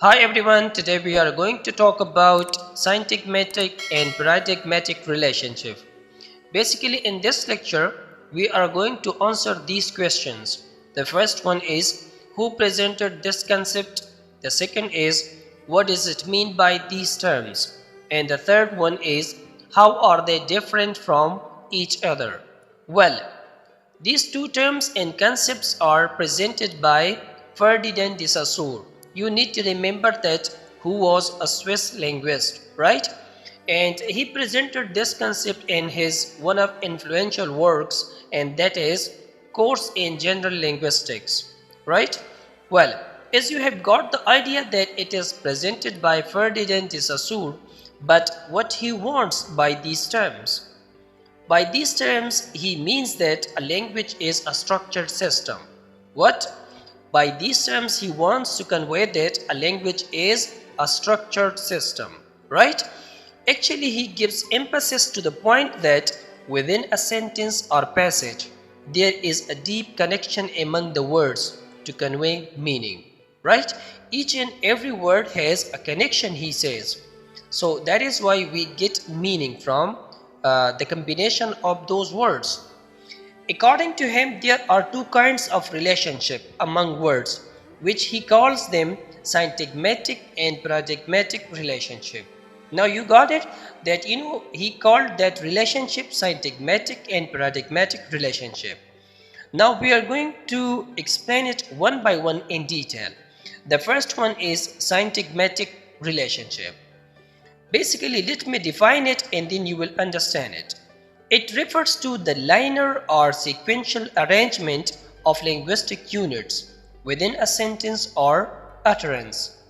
Hi everyone, today we are going to talk about syntagmatic and paradigmatic relationship. Basically in this lecture, we are going to answer these questions. The first one is who presented this concept? The second is what does it mean by these terms? And the third one is how are they different from each other? Well, these two terms and concepts are presented by Ferdinand de Saussure. You need to remember that who was a Swiss linguist, right? And he presented this concept in his one of influential works, and that is Course in General Linguistics, right? Well, as you have got the idea that it is presented by Ferdinand de Saussure, but what he wants by these terms? By these terms, he means that a language is a structured system. What? By these terms, he wants to convey that a language is a structured system, right? Actually, he gives emphasis to the point that within a sentence or passage, there is a deep connection among the words to convey meaning, right? Each and every word has a connection, he says. So that is why we get meaning from the combination of those words. According to him, there are two kinds of relationship among words, which he calls them syntagmatic and paradigmatic relationship. Now you got it that he called that relationship syntagmatic and paradigmatic relationship. Now we are going to explain it one by one in detail. The first one is syntagmatic relationship. Basically, let me define it and then you will understand it. It refers to the linear or sequential arrangement of linguistic units within a sentence or utterance.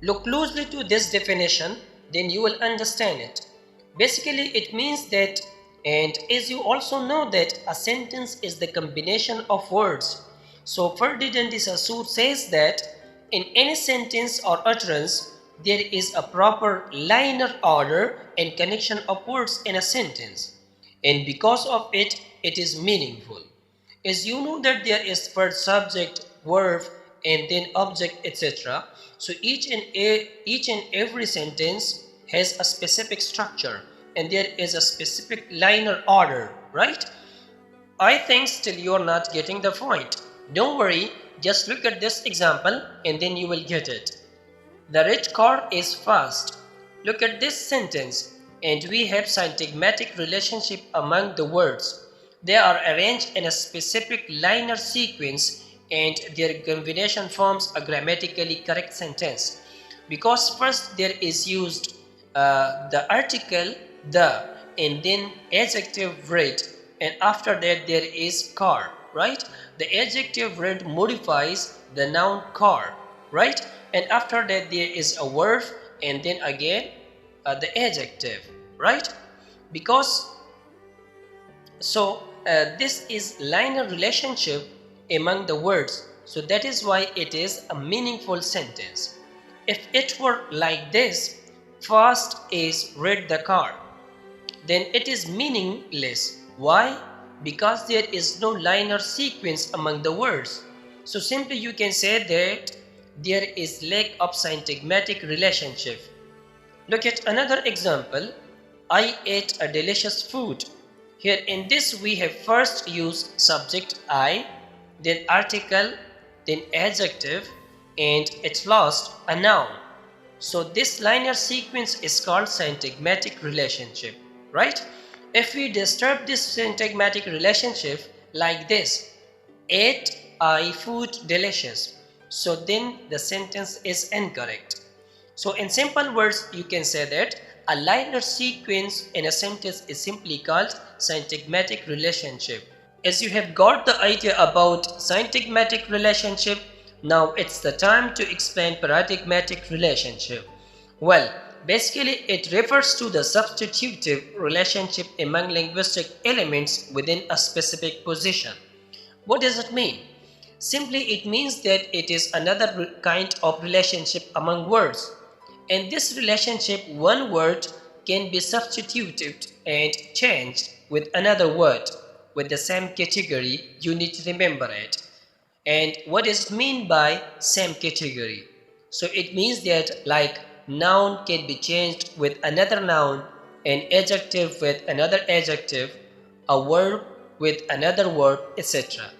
Look closely to this definition, then you will understand it. Basically, it means that, and as you also know that a sentence is the combination of words. So Ferdinand de Saussure says that in any sentence or utterance, there is a proper linear order and connection of words in a sentence, and because of it, it is meaningful. As you know that there is first subject, verb, and then object, etc. So each and every sentence has a specific structure, and there is a specific linear order, right? I think still you are not getting the point. Don't worry, just look at this example and then you will get it. The red car is fast. Look at this sentence, and we have syntagmatic relationship among the words. They are arranged in a specific linear sequence, and their combination forms a grammatically correct sentence. Because first there is used the article the, and then adjective red, and after that there is car, right? The adjective red modifies the noun car, right? And after that there is a verb, and then again the adjective, right? Because this is linear relationship among the words, so that is why it is a meaningful sentence. If it were like this, fast is read the car, then it is meaningless. Why? Because there is no linear sequence among the words. So simply you can say that there is lack of syntagmatic relationship. Look at another example. I ate a delicious food. Here in this we have first used subject I, then article, then adjective, and at last a noun. So this linear sequence is called syntagmatic relationship, right? If we disturb this syntagmatic relationship like this, ate I food delicious, so then the sentence is incorrect. So in simple words, you can say that a linear sequence in a sentence is simply called syntagmatic relationship. As you have got the idea about syntagmatic relationship, now it's the time to explain paradigmatic relationship. Well, basically it refers to the substitutive relationship among linguistic elements within a specific position. What does it mean? Simply it means that it is another kind of relationship among words. In this relationship, one word can be substituted and changed with another word with the same category. You need to remember it. And what is mean by same category? So it means that like noun can be changed with another noun, an adjective with another adjective, a verb with another verb, etc.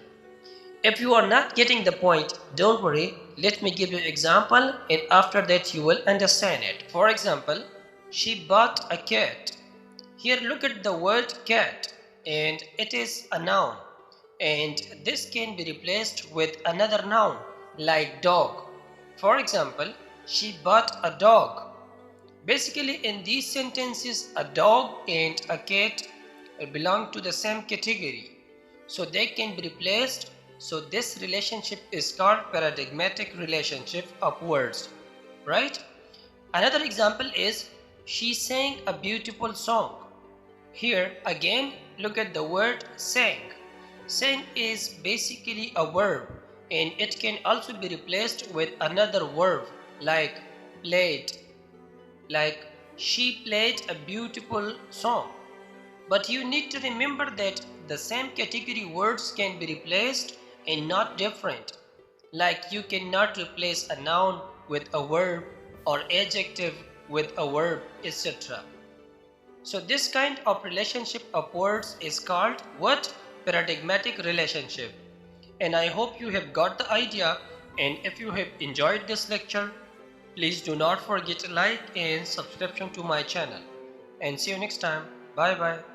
If you are not getting the point, don't worry, let me give you an example and after that you will understand it. For example, she bought a cat. Here look at the word cat and it is a noun and this can be replaced with another noun like dog. For example, she bought a dog. Basically in these sentences a dog and a cat belong to the same category. So they can be replaced. So this relationship is called paradigmatic relationship of words, right? Another example is she sang a beautiful song. Here again look at the word sang. Sang is basically a verb and it can also be replaced with another verb like played, like she played a beautiful song. But you need to remember that the same category words can be replaced and not different. Like you cannot replace a noun with a verb or adjective with a verb, etc. So this kind of relationship of words is called what? Paradigmatic relationship. And I hope you have got the idea, and if you have enjoyed this lecture, please do not forget to like and subscription to my channel. And see you next time. Bye bye.